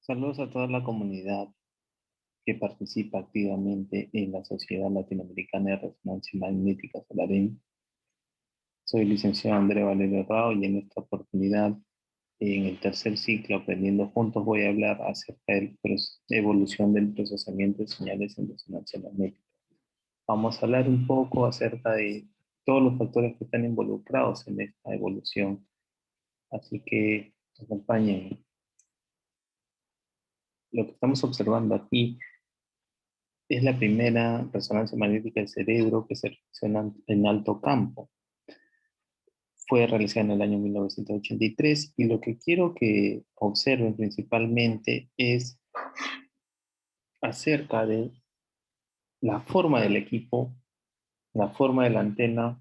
Saludos a toda la comunidad que participa activamente en la Sociedad Latinoamericana de Resonancia Magnética Solarín. Soy el licenciado André Valerio Rao y en esta oportunidad, en el tercer ciclo Aprendiendo Juntos, voy a hablar acerca de la evolución del procesamiento de señales en resonancia magnética. Vamos a hablar un poco acerca de todos los factores que están involucrados en esta evolución. Así que acompáñenme. Lo que estamos observando aquí es la primera resonancia magnética del cerebro que se realiza en alto campo. Fue realizada en el año 1983 y lo que quiero que observen principalmente es acerca de la forma del equipo, la forma de la antena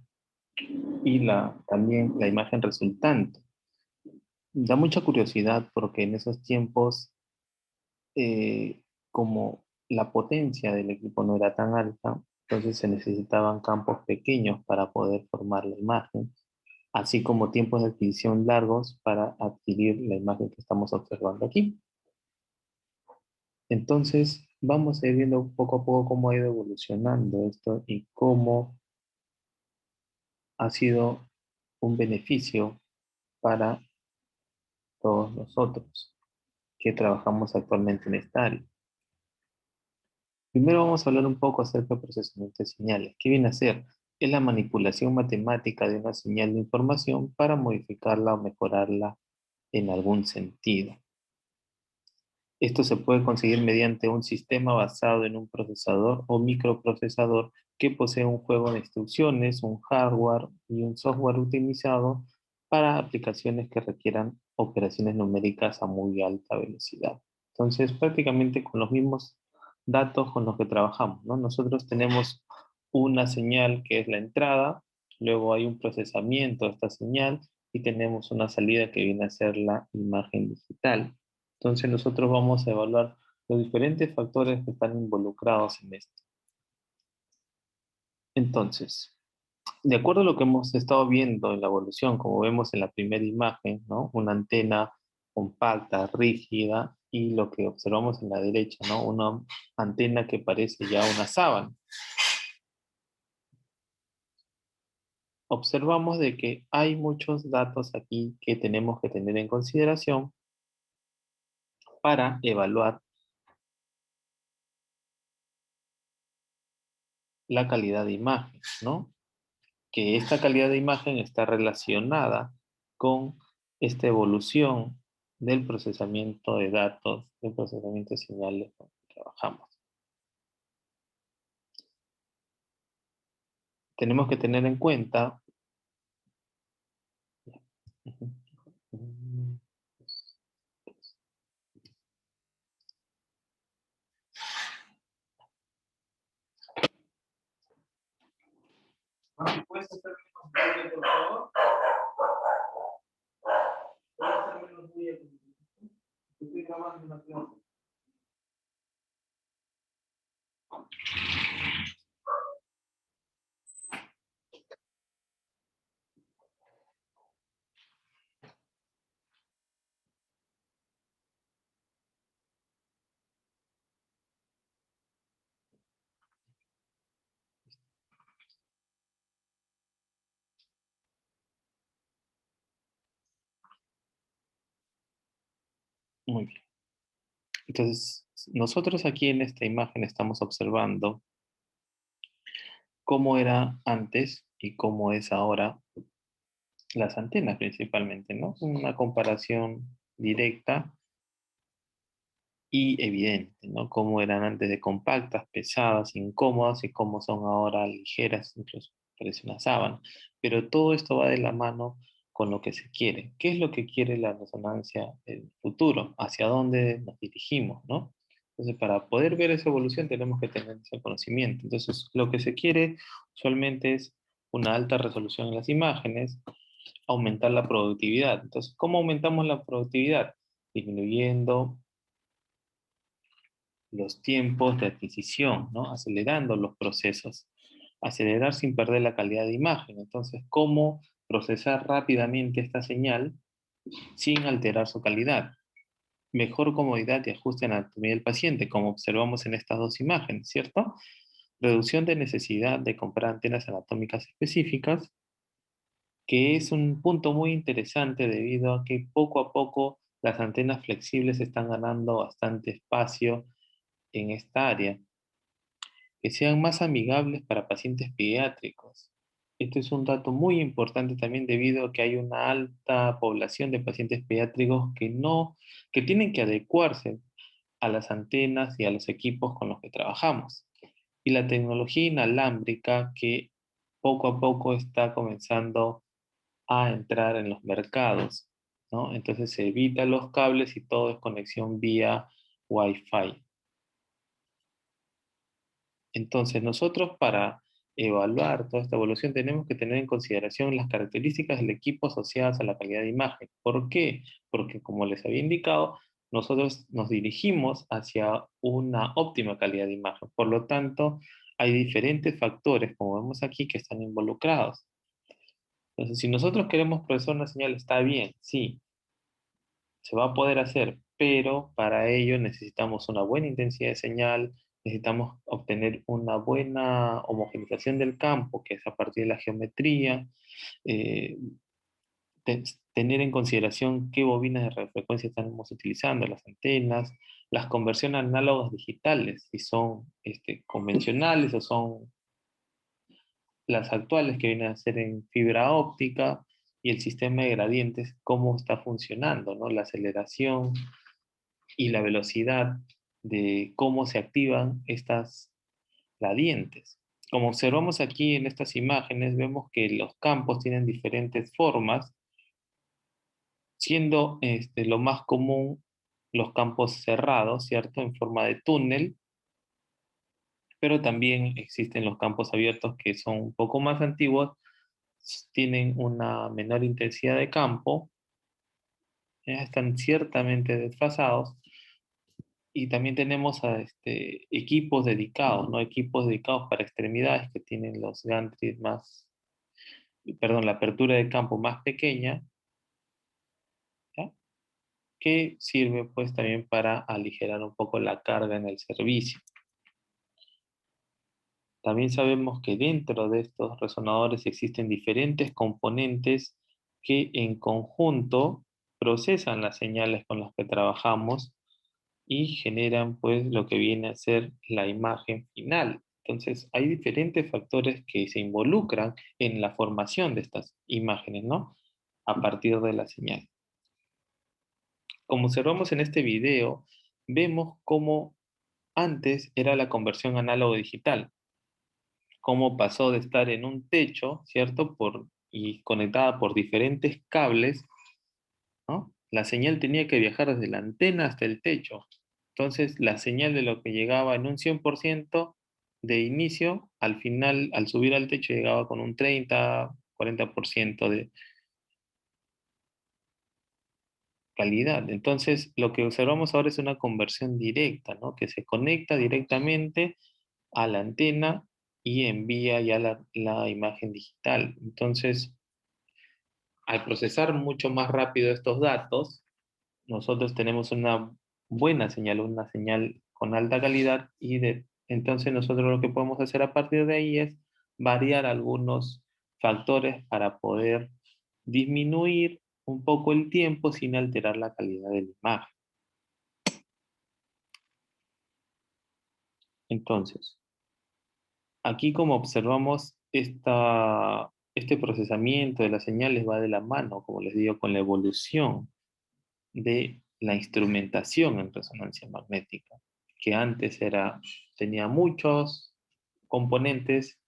y también la imagen resultante. Da mucha curiosidad porque en esos tiempos, como la potencia del equipo no era tan alta, entonces se necesitaban campos pequeños para poder formar la imagen, así como tiempos de adquisición largos para adquirir la imagen que estamos observando aquí. Entonces, vamos a ir viendo poco a poco cómo ha ido evolucionando esto y cómo ha sido un beneficio para todos nosotros que trabajamos actualmente en esta área. Primero vamos a hablar un poco acerca del procesamiento de señales. ¿Qué viene a ser? Es la manipulación matemática de una señal de información para modificarla o mejorarla en algún sentido. Esto se puede conseguir mediante un sistema basado en un procesador o microprocesador que posee un juego de instrucciones, un hardware y un software utilizado para aplicaciones que requieran operaciones numéricas a muy alta velocidad. Entonces, prácticamente con los mismos datos con los que trabajamos, ¿no? Nosotros tenemos una señal que es la entrada, luego hay un procesamiento de esta señal y tenemos una salida que viene a ser la imagen digital. Entonces nosotros vamos a evaluar los diferentes factores que están involucrados en esto. Entonces, de acuerdo a lo que hemos estado viendo en la evolución, como vemos en la primera imagen, ¿no? Una antena compacta, rígida, y lo que observamos en la derecha, ¿no? Una antena que parece ya una sábana. Observamos de que hay muchos datos aquí que tenemos que tener en consideración para evaluar la calidad de imagen, ¿no? Que esta calidad de imagen está relacionada con esta evolución del procesamiento de datos, del procesamiento de señales con que trabajamos. Tenemos que tener en cuenta. ¿Puedes hacerme menos bulla, por favor? ¿Puedes hacerme menos bulla? Estoy grabando una clase. Muy bien. Entonces, nosotros aquí en esta imagen estamos observando cómo era antes y cómo es ahora las antenas principalmente, ¿no? Una comparación directa y evidente, ¿no? Cómo eran antes de compactas, pesadas, incómodas y cómo son ahora ligeras, incluso parece una sábana. Pero todo esto va de la mano con lo que se quiere. ¿Qué es lo que quiere la resonancia del futuro? ¿Hacia dónde nos dirigimos, no? Entonces, para poder ver esa evolución tenemos que tener ese conocimiento. Entonces, lo que se quiere usualmente es una alta resolución en las imágenes, aumentar la productividad. Entonces, ¿cómo aumentamos la productividad? Disminuyendo los tiempos de adquisición, ¿no? Acelerando los procesos. Acelerar sin perder la calidad de imagen. Entonces, ¿cómo procesar rápidamente esta señal sin alterar su calidad? mejor comodidad y ajuste en la anatomía del paciente, como observamos en estas dos imágenes, ¿cierto? Reducción de necesidad de comprar antenas anatómicas específicas, que es un punto muy interesante debido a que poco a poco las antenas flexibles están ganando bastante espacio en esta área, que sean más amigables para pacientes pediátricos. Este es un dato muy importante también debido a que hay una alta población de pacientes pediátricos que tienen que adecuarse a las antenas y a los equipos con los que trabajamos. Y la tecnología inalámbrica que poco a poco está comenzando a entrar en los mercados, ¿no? Entonces se evita los cables y todo es conexión vía Wi-Fi. Entonces nosotros para evaluar toda esta evolución tenemos que tener en consideración las características del equipo asociadas a la calidad de imagen. ¿Por qué? Porque como les había indicado, nosotros nos dirigimos hacia una óptima calidad de imagen. Por lo tanto, hay diferentes factores, como vemos aquí, que están involucrados. Entonces, si nosotros queremos procesar una señal, está bien, sí, se va a poder hacer, pero para ello necesitamos una buena intensidad de señal, necesitamos obtener una buena homogenización del campo, que es a partir de la geometría, eh, tener en consideración qué bobinas de radiofrecuencia estamos utilizando, las antenas, las conversiones análogas digitales, si son convencionales o son las actuales que vienen a ser en fibra óptica, y el sistema de gradientes, cómo está funcionando, ¿no? La aceleración y la velocidad de cómo se activan estas gradientes. Como observamos aquí en estas imágenes, vemos que los campos tienen diferentes formas, siendo lo más común los campos cerrados, ¿cierto? En forma de túnel, pero también existen los campos abiertos que son un poco más antiguos, tienen una menor intensidad de campo, ya están ciertamente desfasados, y también tenemos equipos dedicados, ¿no? Equipos dedicados para extremidades que tienen los gantries más, perdón, la apertura de campo más pequeña, ¿ya? Que sirve pues también para aligerar un poco la carga en el servicio. También sabemos que dentro de estos resonadores existen diferentes componentes que en conjunto procesan las señales con las que trabajamos y generan pues lo que viene a ser la imagen final. Entonces hay diferentes factores que se involucran en la formación de estas imágenes, ¿no? A partir de la señal. Como observamos en este video, vemos cómo antes era la conversión análogo-digital, cómo pasó de estar en un techo, ¿cierto? Y conectada por diferentes cables, ¿no? La señal tenía que viajar desde la antena hasta el techo. Entonces, la señal de lo que llegaba en un 100% de inicio, al final, al subir al techo, llegaba con un 30, 40% de calidad. Entonces, lo que observamos ahora es una conversión directa, ¿no? Que se conecta directamente a la antena y envía ya la imagen digital. Entonces, al procesar mucho más rápido estos datos, nosotros tenemos una buena señal, una señal con alta calidad, entonces nosotros lo que podemos hacer a partir de ahí es variar algunos factores para poder disminuir un poco el tiempo sin alterar la calidad de la imagen. Entonces, aquí como observamos, este procesamiento de las señales va de la mano, como les digo, con la evolución de la instrumentación en resonancia magnética, que antes tenía muchos componentes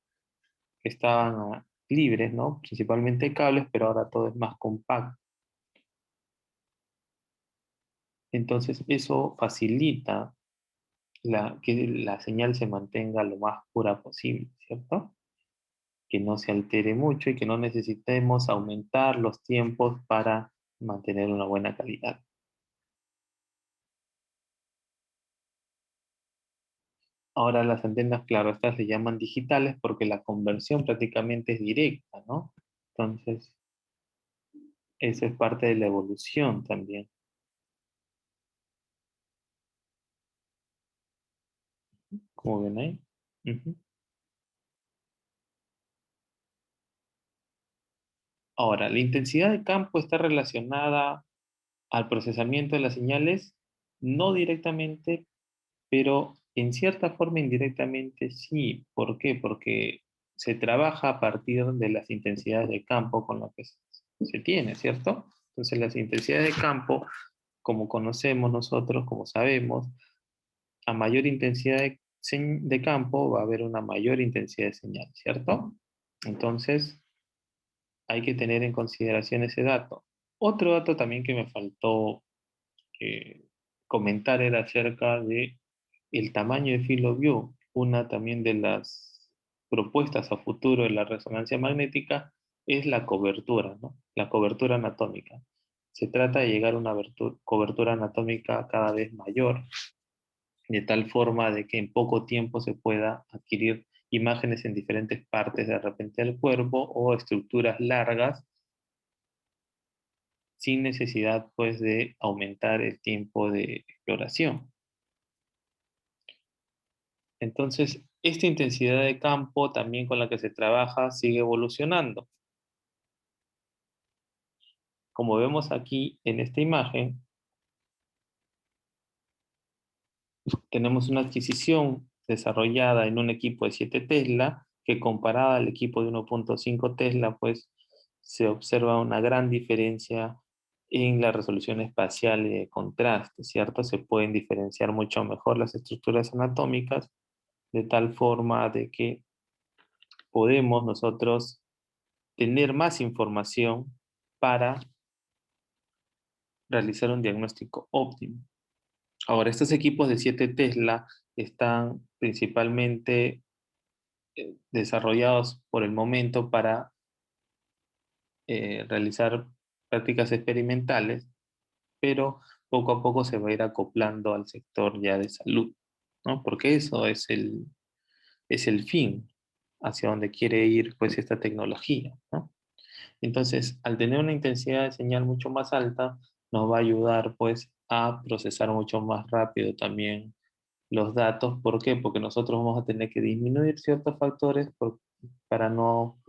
que estaban libres, ¿no? Principalmente cables, pero ahora todo es más compacto. Entonces eso facilita que la señal se mantenga lo más pura posible, ¿cierto? Que no se altere mucho y que no necesitemos aumentar los tiempos para mantener una buena calidad. Ahora las antenas, claro, estas se llaman digitales porque la conversión prácticamente es directa, ¿no? Entonces, eso es parte de la evolución también. ¿Cómo ven ahí? Ujú. Ahora, la intensidad de campo está relacionada al procesamiento de las señales, no directamente, pero en cierta forma indirectamente sí. ¿Por qué? Porque se trabaja a partir de las intensidades de campo con las que se tiene, ¿cierto? Entonces las intensidades de campo, como conocemos nosotros, como sabemos, a mayor intensidad de campo va a haber una mayor intensidad de señal, ¿cierto? Entonces hay que tener en consideración ese dato. Otro dato también que me faltó eh, comentar era acerca de el tamaño de field of view, una también de las propuestas a futuro de la resonancia magnética es la cobertura, ¿no? La cobertura anatómica. Se trata de llegar a una cobertura anatómica cada vez mayor, de tal forma de que en poco tiempo se pueda adquirir imágenes en diferentes partes de repente del cuerpo o estructuras largas sin necesidad pues de aumentar el tiempo de exploración. Entonces, esta intensidad de campo también con la que se trabaja sigue evolucionando. Como vemos aquí en esta imagen, tenemos una adquisición desarrollada en un equipo de 7 Tesla, que comparada al equipo de 1.5 Tesla, pues se observa una gran diferencia en la resolución espacial y de contraste, ¿cierto? Se pueden diferenciar mucho mejor las estructuras anatómicas, de tal forma de que podemos nosotros tener más información para realizar un diagnóstico óptimo. Ahora, estos equipos de 7 Tesla están principalmente desarrollados por el momento para realizar prácticas experimentales, pero poco a poco se va a ir acoplando al sector ya de salud, ¿no? Porque eso es el fin hacia donde quiere ir pues esta tecnología, ¿no? Entonces, al tener una intensidad de señal mucho más alta, nos va a ayudar pues a procesar mucho más rápido también los datos. ¿Por qué? Porque nosotros vamos a tener que disminuir ciertos factores para no,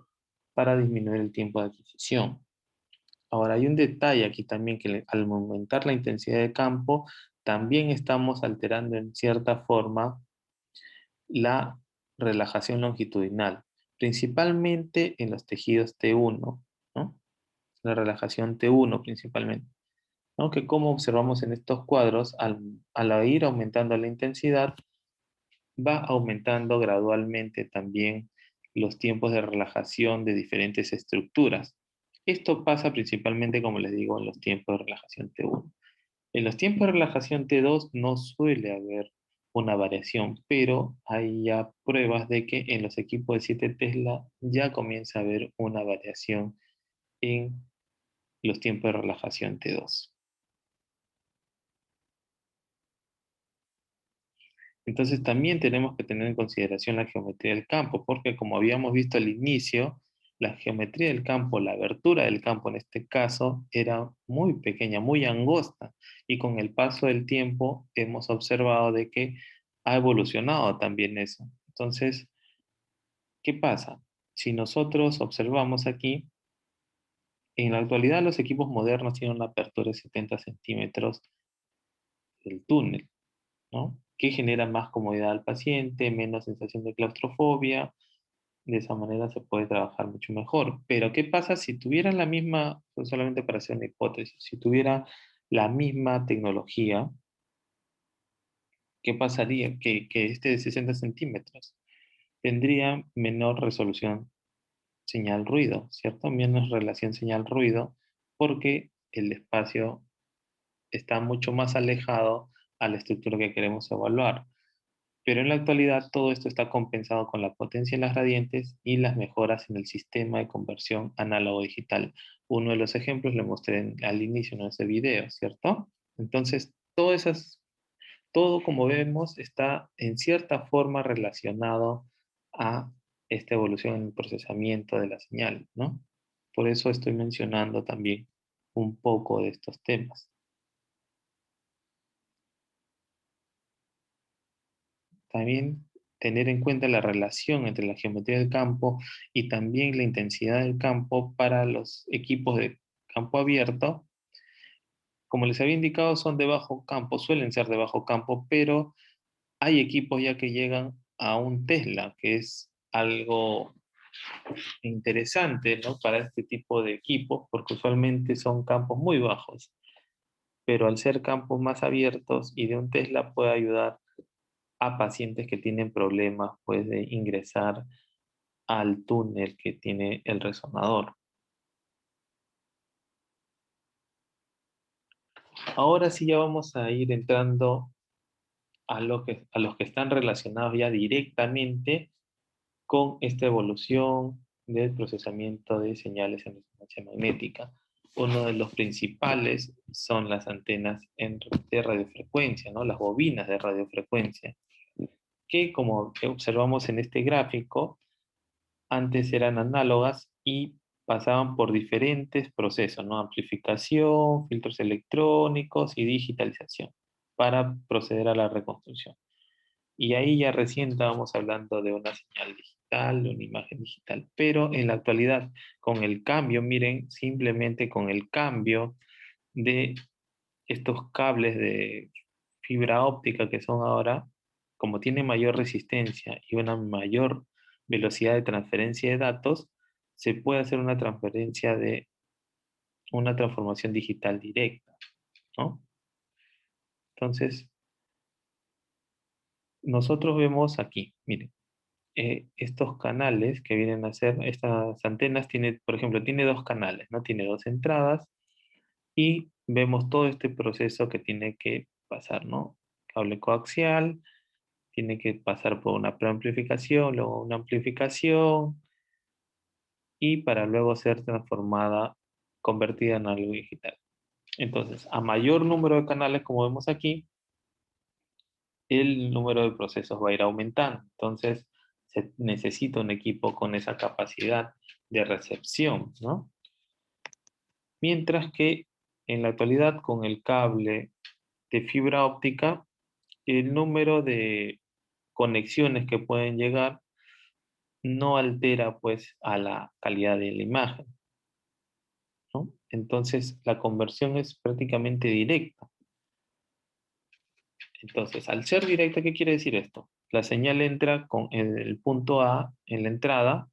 para disminuir el tiempo de adquisición. Ahora, hay un detalle aquí también que al aumentar la intensidad de campo, también estamos alterando en cierta forma la relajación longitudinal, principalmente en los tejidos T1, ¿no? La relajación T1 principalmente, ¿no? Que como observamos en estos cuadros, al ir aumentando la intensidad, va aumentando gradualmente también los tiempos de relajación de diferentes estructuras. Esto pasa principalmente, como les digo, en los tiempos de relajación T1. En los tiempos de relajación T2 no suele haber una variación, pero hay ya pruebas de que en los equipos de 7 Tesla ya comienza a haber una variación en los tiempos de relajación T2. Entonces también tenemos que tener en consideración la geometría del campo, porque como habíamos visto al inicio, la geometría del campo, la abertura del campo en este caso, era muy pequeña, muy angosta, y con el paso del tiempo hemos observado de que ha evolucionado también eso. Entonces, ¿qué pasa? Si nosotros observamos aquí, en la actualidad los equipos modernos tienen una apertura de 70 centímetros del túnel, ¿no? Que genera más comodidad al paciente, menos sensación de claustrofobia. De esa manera se puede trabajar mucho mejor. Pero, ¿qué pasa si tuvieran la misma, pues, solamente para hacer una hipótesis, si tuviera la misma tecnología, qué pasaría? Que este de 60 centímetros tendría menor resolución señal-ruido, ¿cierto? Menos relación señal-ruido, porque el espacio está mucho más alejado a la estructura que queremos evaluar. Pero en la actualidad todo esto está compensado con la potencia en las gradientes y las mejoras en el sistema de conversión análogo-digital. Uno de los ejemplos lo mostré al inicio de ese video, ¿cierto? Entonces, todo como vemos está en cierta forma relacionado a esta evolución en el procesamiento de la señal, ¿no? Por eso estoy mencionando también un poco de estos temas. También tener en cuenta la relación entre la geometría del campo y también la intensidad del campo para los equipos de campo abierto. Como les había indicado, son de bajo campo, suelen ser de bajo campo, pero hay equipos ya que llegan a un Tesla, que es algo interesante, ¿no? Para este tipo de equipos, porque usualmente son campos muy bajos, pero al ser campos más abiertos y de un Tesla puede ayudar a pacientes que tienen problemas, pues, de ingresar al túnel que tiene el resonador. Ahora sí ya vamos a ir entrando a los que están relacionados ya directamente con esta evolución del procesamiento de señales en resonancia magnética. Uno de los principales son las antenas de radiofrecuencia, ¿no? Las bobinas de radiofrecuencia, que como observamos en este gráfico, antes eran análogas y pasaban por diferentes procesos, ¿no? Amplificación, filtros electrónicos y digitalización para proceder a la reconstrucción. Y ahí ya recién estábamos hablando de una señal digital, de una imagen digital. Pero en la actualidad, con el cambio, miren, simplemente con el cambio de estos cables de fibra óptica que son ahora, como tienen mayor resistencia y una mayor velocidad de transferencia de datos, se puede hacer una transferencia de una transformación digital directa, ¿no? Entonces, nosotros vemos aquí, miren, estos canales que vienen a ser, estas antenas tiene, por ejemplo, tiene dos canales, ¿no? Tiene dos entradas y vemos todo este proceso que tiene que pasar, ¿no? Cable coaxial, tiene que pasar por una preamplificación, luego una amplificación y para luego ser transformada, convertida en algo digital. Entonces, a mayor número de canales, como vemos aquí, el número de procesos va a ir aumentando. Entonces, se necesita un equipo con esa capacidad de recepción, ¿no? Mientras que en la actualidad, con el cable de fibra óptica, el número de conexiones que pueden llegar no altera pues a la calidad de la imagen, ¿no? Entonces, la conversión es prácticamente directa. Entonces, al ser directa, ¿qué quiere decir esto? La señal entra con el punto A en la entrada,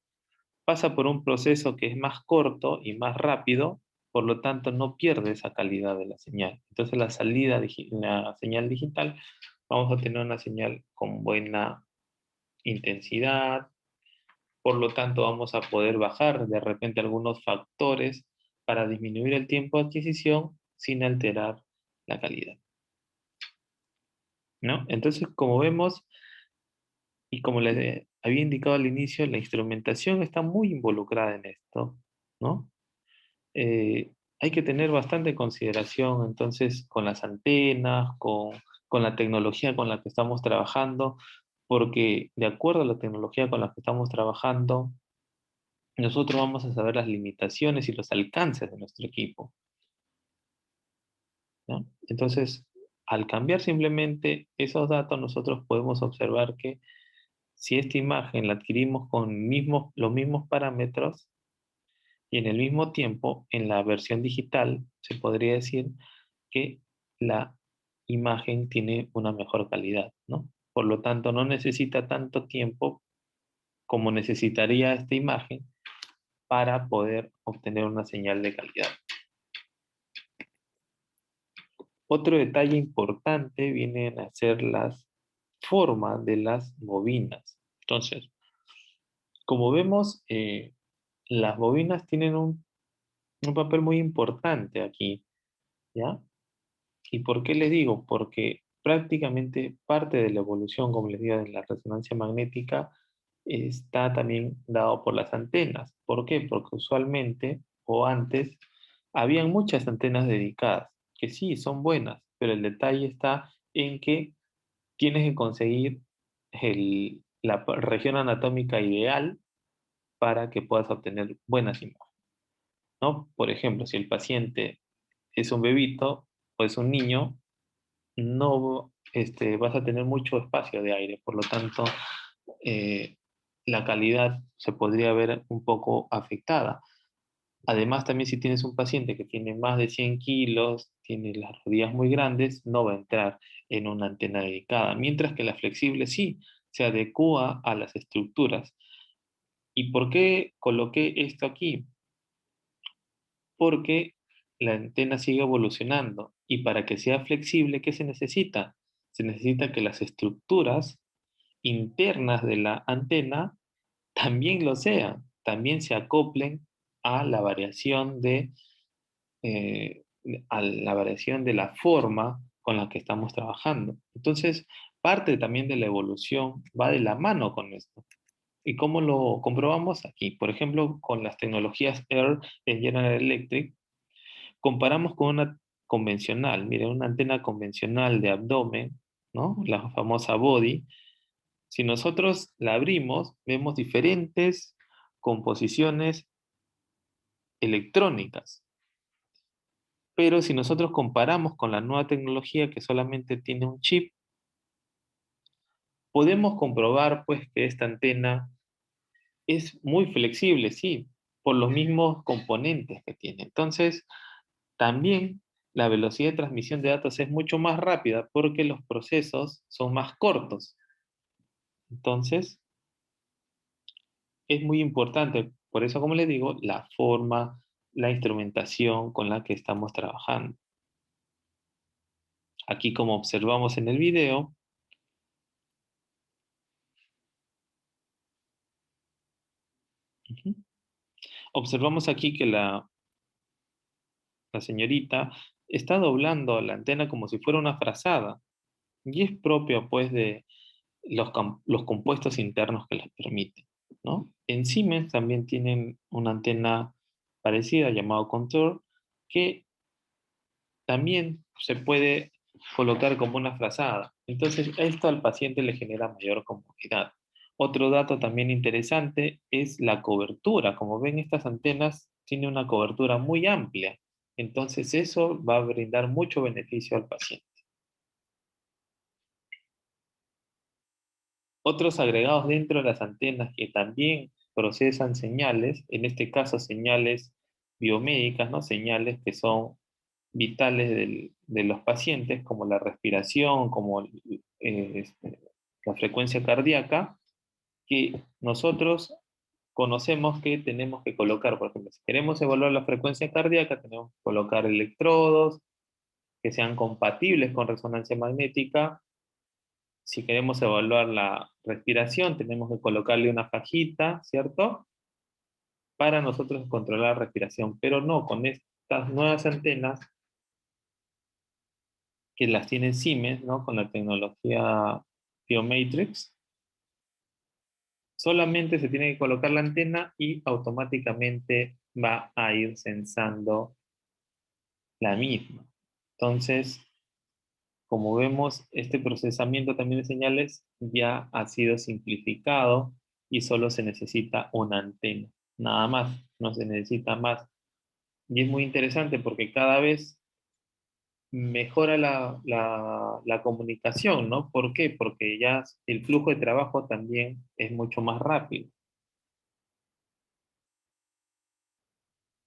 pasa por un proceso que es más corto y más rápido, por lo tanto no pierde esa calidad de la señal. Entonces la la señal digital, vamos a tener una señal con buena intensidad, por lo tanto vamos a poder bajar de repente algunos factores para disminuir el tiempo de adquisición sin alterar la calidad, ¿no? Entonces, como vemos, y como les había indicado al inicio, la instrumentación está muy involucrada en esto, ¿no? Hay que tener bastante consideración entonces con las antenas, con la tecnología con la que estamos trabajando, porque de acuerdo a la tecnología con la que estamos trabajando, nosotros vamos a saber las limitaciones y los alcances de nuestro equipo, ¿no? Entonces, al cambiar simplemente esos datos, nosotros podemos observar que si esta imagen la adquirimos con los mismos parámetros, y en el mismo tiempo, en la versión digital, se podría decir que la imagen tiene una mejor calidad, ¿no? Por lo tanto, no necesita tanto tiempo como necesitaría esta imagen para poder obtener una señal de calidad. Otro detalle importante vienen a ser las formas de las bobinas. Entonces, como vemos, las bobinas tienen un papel muy importante aquí, ¿ya? ¿Y por qué les digo? Porque prácticamente parte de la evolución, como les digo, en la resonancia magnética está también dado por las antenas. ¿Por qué? Porque usualmente o antes habían muchas antenas dedicadas, que sí, son buenas, pero el detalle está en que tienes que conseguir la región anatómica ideal para que puedas obtener buenas imágenes, ¿no? Por ejemplo, si el paciente es un bebito o es un niño, no vas a tener mucho espacio de aire, por lo tanto eh, la calidad se podría ver un poco afectada. Además, también si tienes un paciente que tiene más de 100 kilos, tiene las rodillas muy grandes, no va a entrar en una antena dedicada, mientras que la flexible sí se adecua a las estructuras. ¿Y por qué coloqué esto aquí? Porque la antena sigue evolucionando y para que sea flexible, ¿qué se necesita? Se necesita que las estructuras internas de la antena también lo sean, también se acoplen a la variación eh, a la variación de la forma con la que estamos trabajando. Entonces, parte también de la evolución va de la mano con esto. ¿Y cómo lo comprobamos aquí? Por ejemplo, con las tecnologías Air en General Electric, comparamos con una convencional, miren, una antena convencional de abdomen, ¿no? La famosa body. Si nosotros la abrimos, vemos diferentes composiciones electrónicas. Pero si nosotros comparamos con la nueva tecnología que solamente tiene un chip, podemos comprobar pues que esta antena es muy flexible, sí, por los mismos componentes que tiene. Entonces, también la velocidad de transmisión de datos es mucho más rápida porque los procesos son más cortos. Entonces, es muy importante, por eso, como les digo, la forma, la instrumentación con la que estamos trabajando. Aquí, como observamos en el video, ujú, observamos aquí que la señorita está doblando la antena como si fuera una frazada, y es propio, pues, de los compuestos internos que les permiten, ¿no? En Siemens también tienen una antena parecida, llamado Contour, que también se puede colocar como una frazada. Entonces, esto al paciente le genera mayor comodidad. Otro dato también interesante es la cobertura. Como ven, estas antenas tienen una cobertura muy amplia. Entonces, eso va a brindar mucho beneficio al paciente. Otros agregados dentro de las antenas que también procesan señales, en este caso señales biomédicas, ¿no? Señales que son vitales de los pacientes, como la respiración, como la frecuencia cardíaca, que nosotros conocemos que tenemos que colocar. Por ejemplo, si queremos evaluar la frecuencia cardíaca, tenemos que colocar electrodos que sean compatibles con resonancia magnética. Si queremos evaluar la respiración, tenemos que colocarle una fajita, ¿cierto? Para nosotros controlar la respiración. Pero no, con estas nuevas antenas que las tiene Siemens, ¿no? Con la tecnología Biomatrix, solamente se tiene que colocar la antena y automáticamente va a ir sensando la misma. Entonces, como vemos, este procesamiento también de señales ya ha sido simplificado y solo se necesita una antena. Nada más, no se necesita más. Y es muy interesante porque cada vez mejora la comunicación, ¿no? ¿Por qué? Porque ya el flujo de trabajo también es mucho más rápido.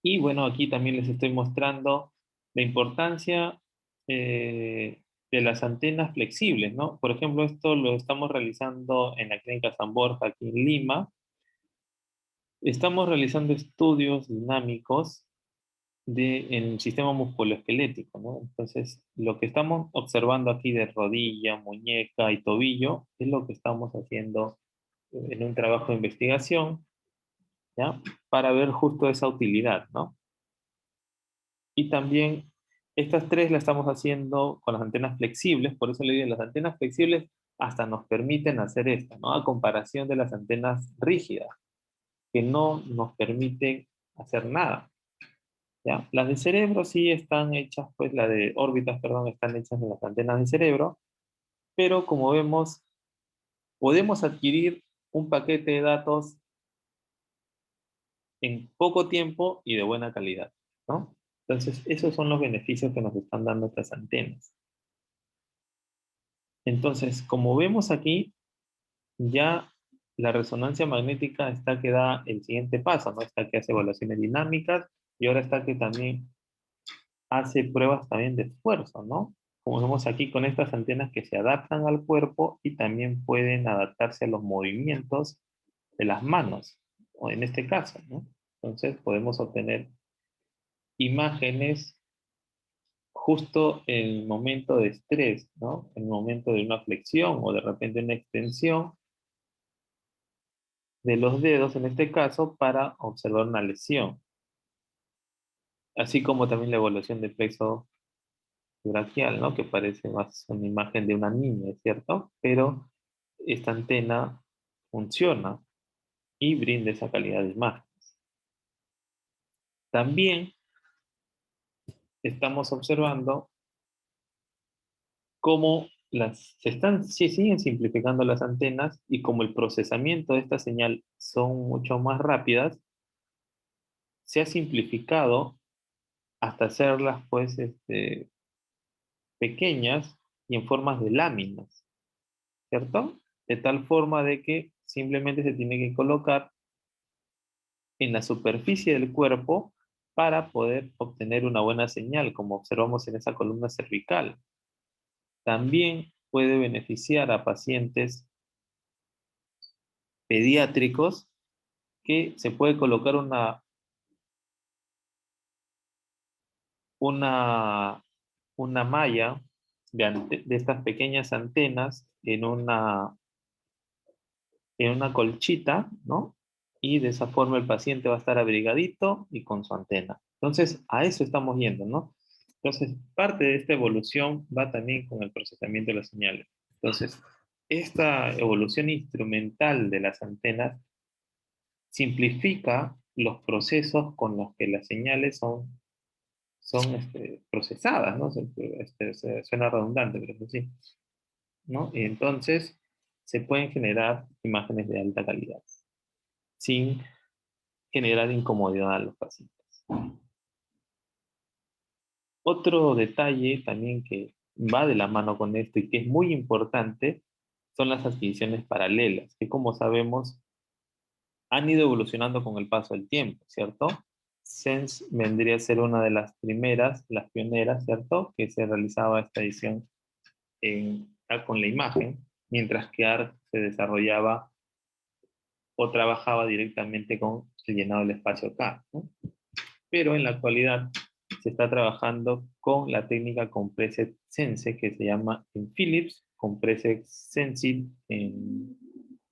Y bueno, aquí también les estoy mostrando la importancia de las antenas flexibles, ¿no? Por ejemplo, esto lo estamos realizando en la Clínica San Borja, aquí en Lima. Estamos realizando estudios dinámicos en el sistema musculoesquelético, ¿no? Entonces, lo que estamos observando aquí de rodilla, muñeca y tobillo es lo que estamos haciendo en un trabajo de investigación, ¿ya? Para ver justo esa utilidad, ¿no? Y también estas tres las estamos haciendo con las antenas flexibles, por eso le digo, las antenas flexibles hasta nos permiten hacer esto, ¿no? A comparación de las antenas rígidas, que no nos permiten hacer nada. ¿Ya? Las de cerebro sí están hechas, pues las de órbitas, perdón, están hechas en las antenas de cerebro, pero como vemos, podemos adquirir un paquete de datos en poco tiempo y de buena calidad, ¿no? Entonces, esos son los beneficios que nos están dando estas antenas. Entonces, como vemos aquí, ya la resonancia magnética está que da el siguiente paso, ¿no? Está que hace evaluaciones dinámicas y ahora está que también hace pruebas también de esfuerzo, ¿no? Como vemos aquí con estas antenas que se adaptan al cuerpo y también pueden adaptarse a los movimientos de las manos, o en este caso, ¿no? Entonces podemos obtener imágenes justo en el momento de estrés, ¿no? En el momento de una flexión o de repente una extensión de los dedos, en este caso, para observar una lesión, así como también la evaluación de plexo braquial, ¿no? Que parece más una imagen de una niña, ¿cierto? Pero esta antena funciona y brinda esa calidad de imagen. También estamos observando cómo se siguen simplificando las antenas y como el procesamiento de esta señal son mucho más rápidas, se ha simplificado hasta hacerlas pues pequeñas y en formas de láminas, ¿cierto? De tal forma de que simplemente se tiene que colocar en la superficie del cuerpo para poder obtener una buena señal, como observamos en esa columna cervical. También puede beneficiar a pacientes pediátricos que se puede colocar una, una malla de estas pequeñas antenas en una colchita, ¿no? Y de esa forma el paciente va a estar abrigadito y con su antena. Entonces, a eso estamos yendo, ¿no? Entonces, parte de esta evolución va también con el procesamiento de las señales. Entonces, esta evolución instrumental de las antenas simplifica los procesos con los que las señales son procesadas, ¿no? Suena redundante, pero es así, ¿no? Y entonces se pueden generar imágenes de alta calidad sin generar incomodidad a los pacientes. Otro detalle también que va de la mano con esto y que es muy importante son las adquisiciones paralelas, que como sabemos han ido evolucionando con el paso del tiempo, ¿cierto? Sense vendría a ser una de las primeras, las pioneras, ¿cierto? Que se realizaba esta edición con la imagen, mientras que ARC se desarrollaba o trabajaba directamente con el llenado del espacio acá, ¿no? Pero en la actualidad se está trabajando con la técnica Compressed Sense, que se llama en Philips, Compressed Sense en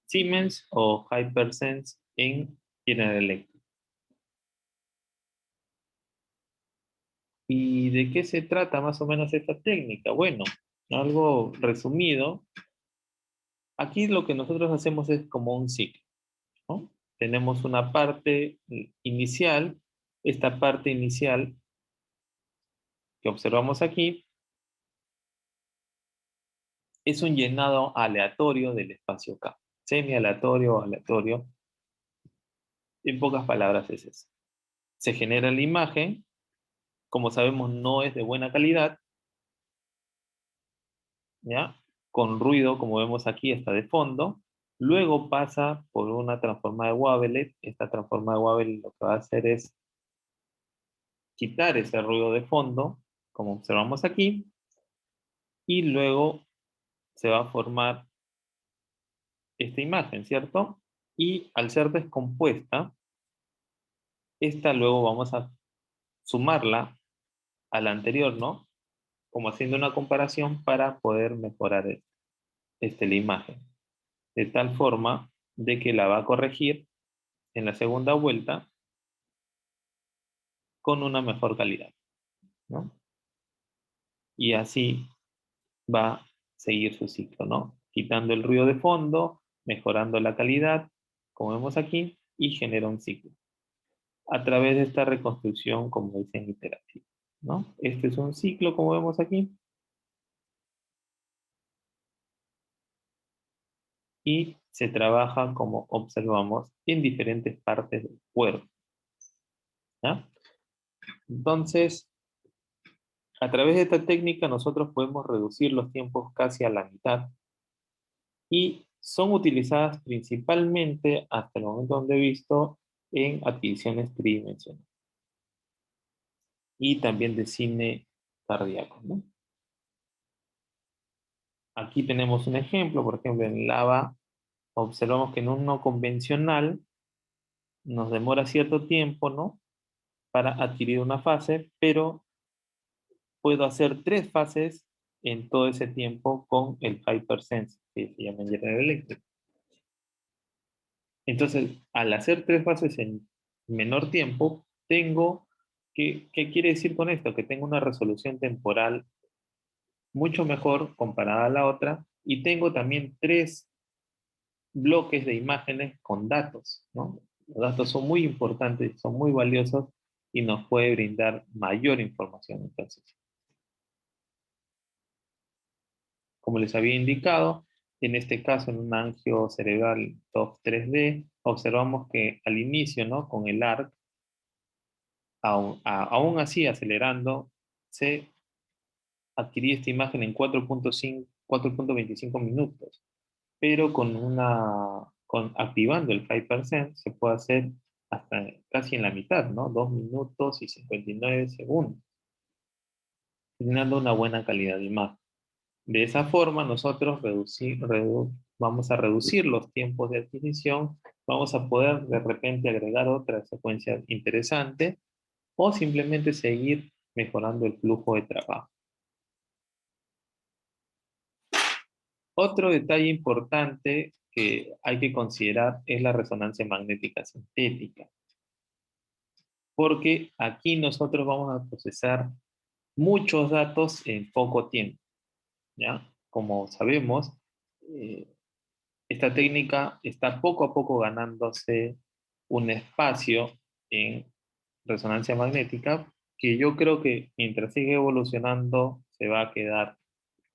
Siemens o HyperSense en General Electric. ¿Y de qué se trata más o menos esta técnica? Bueno, algo resumido, aquí lo que nosotros hacemos es como un ciclo, ¿no? Tenemos una parte inicial, esta parte inicial que observamos aquí es un llenado aleatorio del espacio K, semi aleatorio o aleatorio, en pocas palabras es eso. Se genera la imagen, como sabemos no es de buena calidad, ¿ya? Con ruido, como vemos aquí, está de fondo. Luego pasa por una transformada de Wavelet. Esta transformada de Wavelet lo que va a hacer es quitar ese ruido de fondo, como observamos aquí, y luego se va a formar esta imagen, ¿cierto? Y al ser descompuesta, esta luego vamos a sumarla a la anterior, ¿no? Como haciendo una comparación para poder mejorar la imagen. De tal forma de que la va a corregir en la segunda vuelta con una mejor calidad, ¿no? Y así va a seguir su ciclo, ¿no? Quitando el ruido de fondo, mejorando la calidad, como vemos aquí, y genera un ciclo. A través de esta reconstrucción como diseño interactivo, ¿no? Este es un ciclo, como vemos aquí, y se trabaja, como observamos, en diferentes partes del cuerpo, ¿ya? Entonces, a través de esta técnica nosotros podemos reducir los tiempos casi a la mitad y son utilizadas principalmente, hasta el momento donde he visto, en adquisiciones tridimensionales y también de cine cardíaco, ¿no? Aquí tenemos un ejemplo, por ejemplo, en lava observamos que en uno convencional nos demora cierto tiempo, ¿no? Para adquirir una fase, pero puedo hacer 3 fases en todo ese tiempo con el Hypersense, que se llama General Electric. Entonces, al hacer 3 fases en menor tiempo, tengo ¿qué quiere decir con esto? Que tengo una resolución temporal mucho mejor comparada a la otra y tengo también 3 bloques de imágenes con datos, ¿no? Los datos son muy importantes, son muy valiosos y nos puede brindar mayor información. Entonces, como les había indicado, en este caso en un angio cerebral TOF 3D, observamos que al inicio, ¿no? Con el ARC, aún así acelerando, se adquiría esta imagen en 4.25 minutos, pero activando el Hypersense se puede hacer hasta casi en la mitad, ¿no? 2 minutos y 59 segundos, brindando una buena calidad de imagen. De esa forma, nosotros vamos a reducir los tiempos de adquisición, vamos a poder de repente agregar otra secuencia interesante o simplemente seguir mejorando el flujo de trabajo. Otro detalle importante que hay que considerar es la resonancia magnética sintética, porque aquí nosotros vamos a procesar muchos datos en poco tiempo, ¿ya? Como sabemos, eh, esta técnica está poco a poco ganándose un espacio en resonancia magnética que yo creo que mientras sigue evolucionando se va a quedar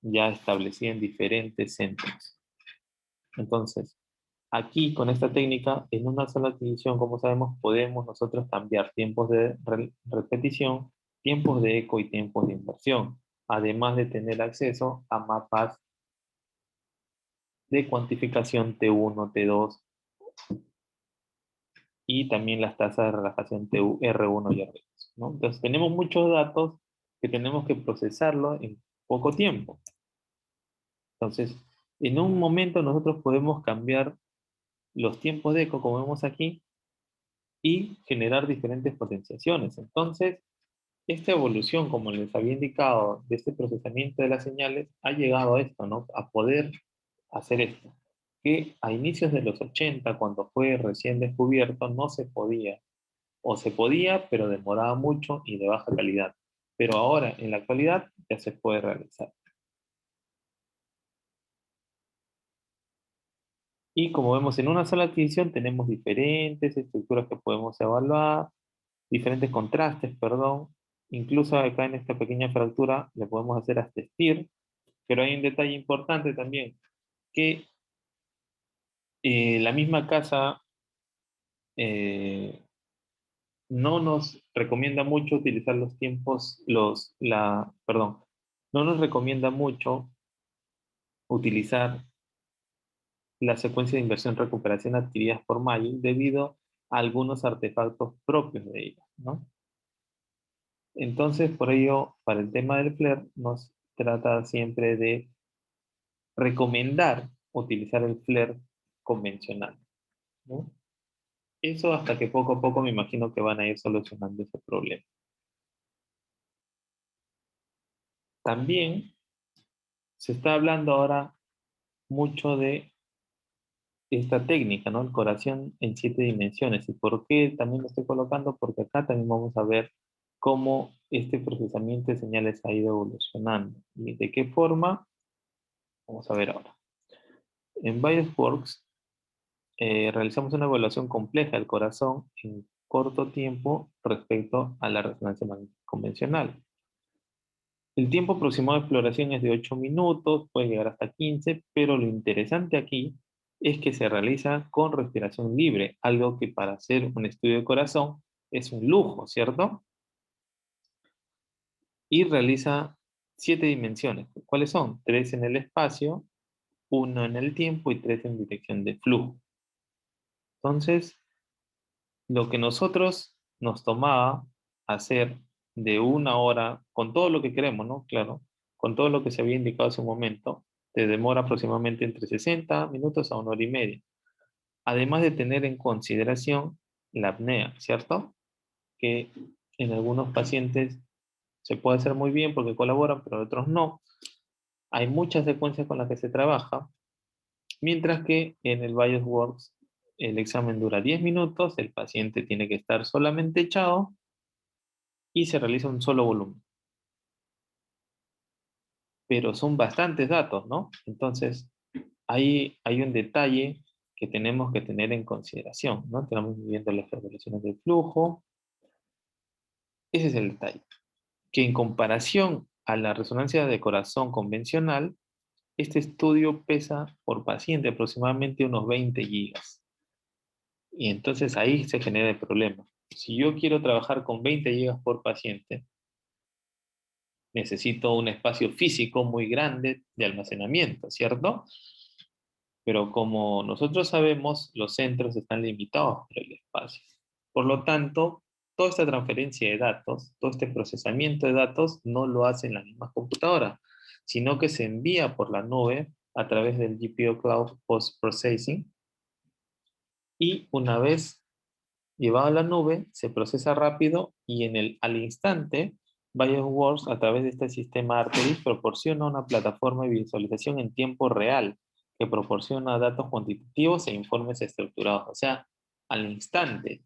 ya establecida en diferentes centros. Entonces, aquí con esta técnica, en una sola adquisición, como sabemos, podemos nosotros cambiar tiempos de repetición, tiempos de eco y tiempos de inversión, además de tener acceso a mapas de cuantificación T1, T2 y también las tasas de relajación TU, R1 y R2, ¿no? Entonces tenemos muchos datos que tenemos que procesarlo en poco tiempo. Entonces, en un momento nosotros podemos cambiar los tiempos de eco, como vemos aquí, y generar diferentes potenciaciones. Entonces, esta evolución, como les había indicado, de este procesamiento de las señales, ha llegado a esto, ¿no? A poder hacer esto. Que a inicios de los 80, cuando fue recién descubierto, no se podía. O se podía, pero demoraba mucho y de baja calidad. Pero ahora, en la actualidad, ya se puede realizar. Y como vemos en una sola adquisición, tenemos diferentes estructuras que podemos evaluar, diferentes contrastes, perdón. Incluso acá en esta pequeña fractura le podemos hacer asistir, pero hay un detalle importante también, que la misma casa eh, no nos recomienda mucho utilizar los tiempos, perdón, no nos recomienda mucho utilizar la secuencia de inversión-recuperación adquiridas por Maggi debido a algunos artefactos propios de ella, ¿no? Entonces, por ello, para el tema del FLIR, nos trata siempre de recomendar utilizar el FLIR convencional, ¿no? Eso hasta que poco a poco me imagino que van a ir solucionando ese problema. También se está hablando ahora mucho de esta técnica, ¿no? El corazón en 7 dimensiones. ¿Y por qué también lo estoy colocando? Porque acá también vamos a ver cómo este procesamiento de señales ha ido evolucionando. ¿Y de qué forma? Vamos a ver ahora. En BioWorks realizamos una evaluación compleja del corazón en corto tiempo respecto a la resonancia magnética convencional. El tiempo aproximado de exploración es de 8 minutos, puede llegar hasta 15, pero lo interesante aquí es que se realiza con respiración libre, algo que para hacer un estudio de corazón es un lujo, ¿cierto? Y realiza 7 dimensiones. ¿Cuáles son? 3 en el espacio, 1 en el tiempo y 3 en dirección de flujo. Entonces, lo que nosotros nos tomaba hacer de 1 hora, con todo lo que queremos, ¿no? Claro, con todo lo que se había indicado hace un momento, te demora aproximadamente entre 60 minutos a 1 hora y media. Además de tener en consideración la apnea, ¿cierto? Que en algunos pacientes se puede hacer muy bien porque colaboran, pero en otros no. Hay muchas secuencias con las que se trabaja, mientras que en el BioWorks el examen dura 10 minutos, el paciente tiene que estar solamente echado y se realiza un solo volumen. Pero son bastantes datos, ¿no? Entonces, ahí hay un detalle que tenemos que tener en consideración, ¿no? Tenemos viendo las regulaciones del flujo. Ese es el detalle. Que en comparación a la resonancia de corazón convencional, este estudio pesa por paciente aproximadamente unos 20 gigas. Y entonces ahí se genera el problema. Si yo quiero trabajar con 20 gigas por paciente, necesito un espacio físico muy grande de almacenamiento, ¿cierto? Pero como nosotros sabemos, los centros están limitados por el espacio. Por lo tanto, toda esta transferencia de datos, todo este procesamiento de datos, no lo hacen las mismas computadoras, sino que se envía por la nube a través del GPU Cloud Post Processing, y una vez llevado a la nube, se procesa rápido y al instante, BioWorks a través de este sistema Arteris proporciona una plataforma de visualización en tiempo real que proporciona datos cuantitativos e informes estructurados, o sea, al instante.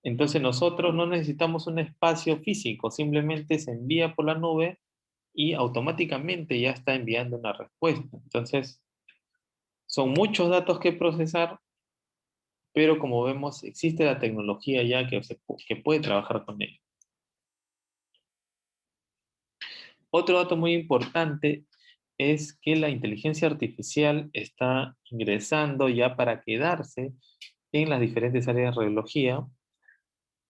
Entonces nosotros no necesitamos un espacio físico, simplemente se envía por la nube y automáticamente ya está enviando una respuesta. Entonces, son muchos datos que procesar, pero como vemos, existe la tecnología ya que puede trabajar con ello. Otro dato muy importante es que la inteligencia artificial está ingresando ya para quedarse en las diferentes áreas de radiología,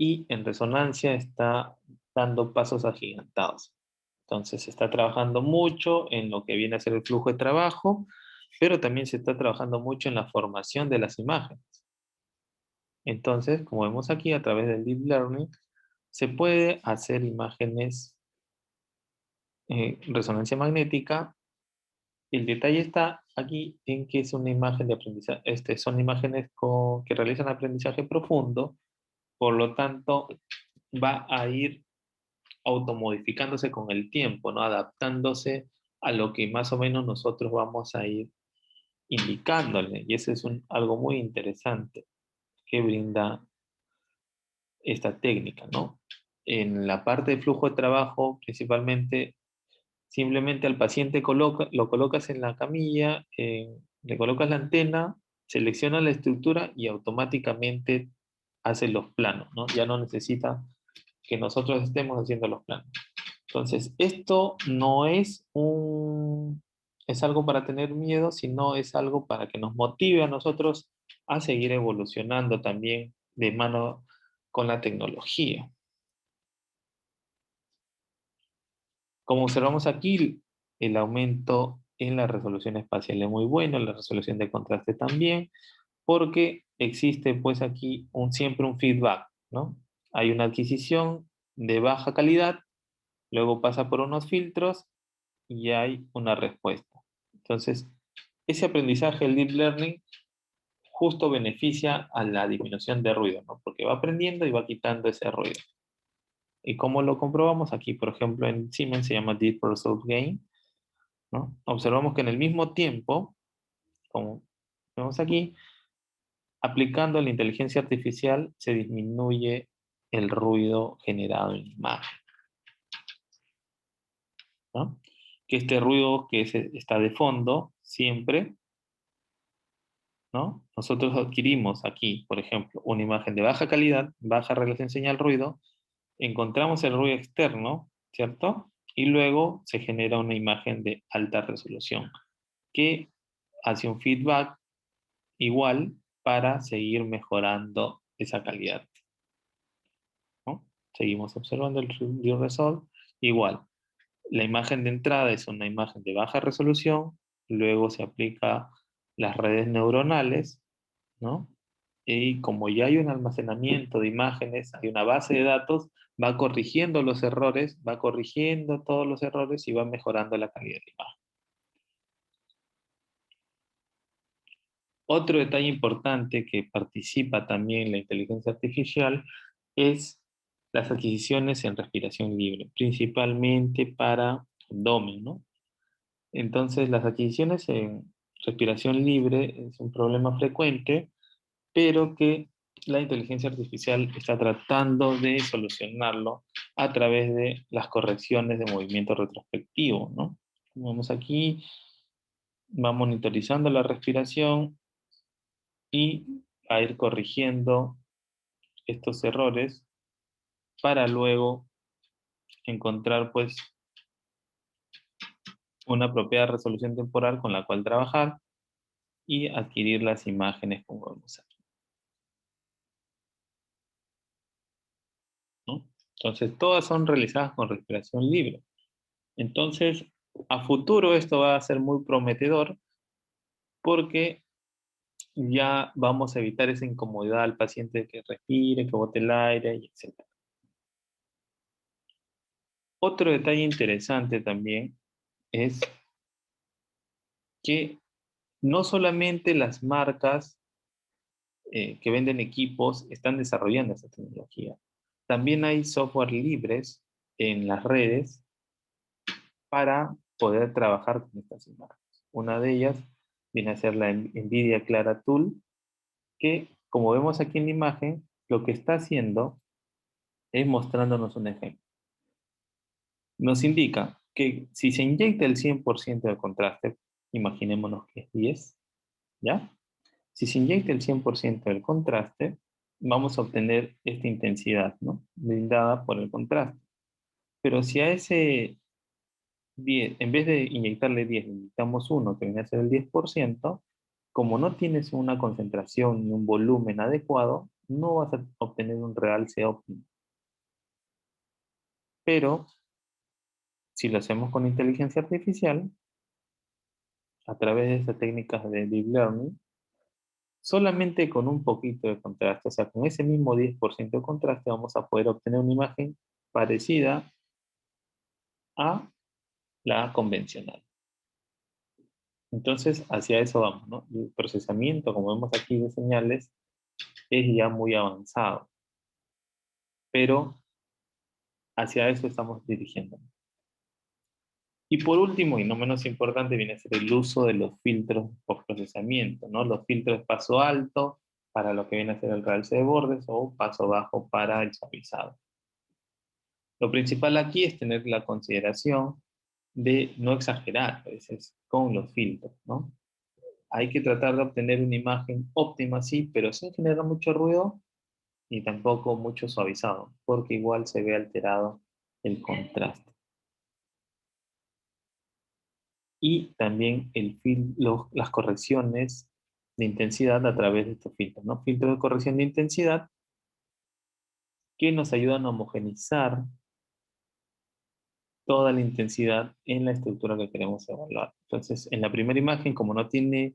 y en resonancia está dando pasos agigantados. Entonces se está trabajando mucho en lo que viene a ser el flujo de trabajo, pero también se está trabajando mucho en la formación de las imágenes. Entonces, como vemos aquí, a través del Deep Learning, se puede hacer imágenes, resonancia magnética. El detalle está aquí en que es una imagen de aprendizaje, son imágenes que realizan aprendizaje profundo, por lo tanto, va a ir automodificándose con el tiempo, ¿no? Adaptándose a lo que más o menos nosotros vamos a ir indicándole. Y eso es algo muy interesante que brinda esta técnica, ¿no? En la parte de flujo de trabajo, principalmente, simplemente al paciente lo colocas en la camilla, le colocas la antena, selecciona la estructura y automáticamente hace los planos, ¿no? Ya no necesita que nosotros estemos haciendo los planos. Entonces, esto no es algo para tener miedo, sino es algo para que nos motive a nosotros a seguir evolucionando también de mano con la tecnología. Como observamos aquí, el aumento en la resolución espacial es muy bueno, la resolución de contraste también, porque existe pues aquí siempre un feedback, ¿no? Hay una adquisición de baja calidad, luego pasa por unos filtros y hay una respuesta. Entonces, ese aprendizaje, el deep learning, justo beneficia a la disminución de ruido, ¿no? Porque va aprendiendo y va quitando ese ruido. ¿Y cómo lo comprobamos? Aquí, por ejemplo, en Siemens se llama Deep Result Gain, ¿no? Observamos que en el mismo tiempo, como vemos aquí, aplicando la inteligencia artificial se disminuye el ruido generado en la imagen, ¿no? Que este ruido está de fondo siempre, ¿no? Nosotros adquirimos aquí, por ejemplo, una imagen de baja calidad, baja relación señal-ruido, encontramos el ruido externo, ¿cierto? Y luego se genera una imagen de alta resolución que hace un feedback igual para seguir mejorando esa calidad, ¿no? Seguimos observando el Real Result igual. La imagen de entrada es una imagen de baja resolución, luego se aplica las redes neuronales, ¿no? Y como ya hay un almacenamiento de imágenes, hay una base de datos, va corrigiendo los errores, va corrigiendo todos los errores y va mejorando la calidad de la imagen. Otro detalle importante que participa también la inteligencia artificial es las adquisiciones en respiración libre, principalmente para abdomen, ¿no? Entonces, las adquisiciones en respiración libre es un problema frecuente, pero que la inteligencia artificial está tratando de solucionarlo a través de las correcciones de movimiento retrospectivo, ¿no? Como vemos aquí, va monitorizando la respiración y a ir corrigiendo estos errores para luego encontrar pues una apropiada resolución temporal con la cual trabajar y adquirir las imágenes como vemos aquí, ¿no? Entonces, todas son realizadas con respiración libre. Entonces, a futuro esto va a ser muy prometedor porque ya vamos a evitar esa incomodidad al paciente que respire, que bote el aire, y etc. Otro detalle interesante también es que no solamente las marcas que venden equipos están desarrollando esta tecnología, también hay software libres en las redes para poder trabajar con estas imágenes. Una de ellas viene a ser la NVIDIA Clara Tool, que como vemos aquí en la imagen, lo que está haciendo es mostrándonos un ejemplo. Nos indica que si se inyecta el 100% del contraste, imaginémonos que es 10, ¿ya? Si se inyecta el 100% del contraste, vamos a obtener esta intensidad, ¿no? Brindada por el contraste. Pero si a ese 10, en vez de inyectarle 10, le inyectamos 1, que viene a ser el 10%, como no tienes una concentración ni un volumen adecuado, no vas a obtener un realce óptimo. Pero si lo hacemos con inteligencia artificial, a través de estas técnicas de deep learning, solamente con un poquito de contraste, o sea, con ese mismo 10% de contraste, vamos a poder obtener una imagen parecida a la convencional. Entonces, hacia eso vamos, ¿no? El procesamiento, como vemos aquí de señales, es ya muy avanzado, pero hacia eso estamos dirigiéndonos. Y por último, y no menos importante, viene a ser el uso de los filtros post-procesamiento, ¿no? Los filtros de paso alto para lo que viene a ser el realce de bordes o paso bajo para el suavizado. Lo principal aquí es tener la consideración de no exagerar a veces con los filtros, ¿no? Hay que tratar de obtener una imagen óptima, sí, pero sin generar mucho ruido ni tampoco mucho suavizado, porque igual se ve alterado el contraste. Y también las correcciones de intensidad a través de estos filtros, ¿no? Filtros de corrección de intensidad que nos ayudan a homogenizar toda la intensidad en la estructura que queremos evaluar. Entonces, en la primera imagen, como no tiene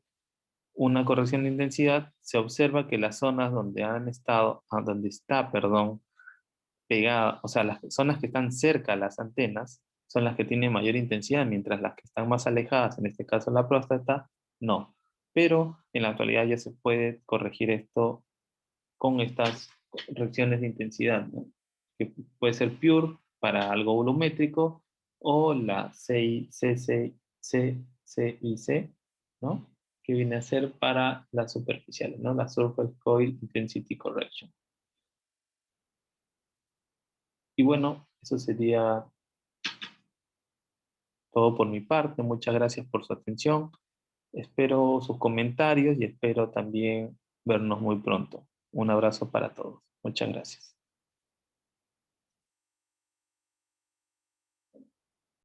una corrección de intensidad, se observa que las zonas donde han estado, donde está, perdón, pegada, o sea, las zonas que están cerca a las antenas son las que tienen mayor intensidad, mientras las que están más alejadas, en este caso la próstata, no. Pero en la actualidad ya se puede corregir esto con estas correcciones de intensidad, ¿no? Que puede ser Pure para algo volumétrico o la CIC, ¿no? Que viene a ser para las superficiales, ¿no? La Surface Coil Intensity Correction. Y bueno, eso sería todo por mi parte. Muchas gracias por su atención. Espero sus comentarios y espero también vernos muy pronto. Un abrazo para todos. Muchas gracias.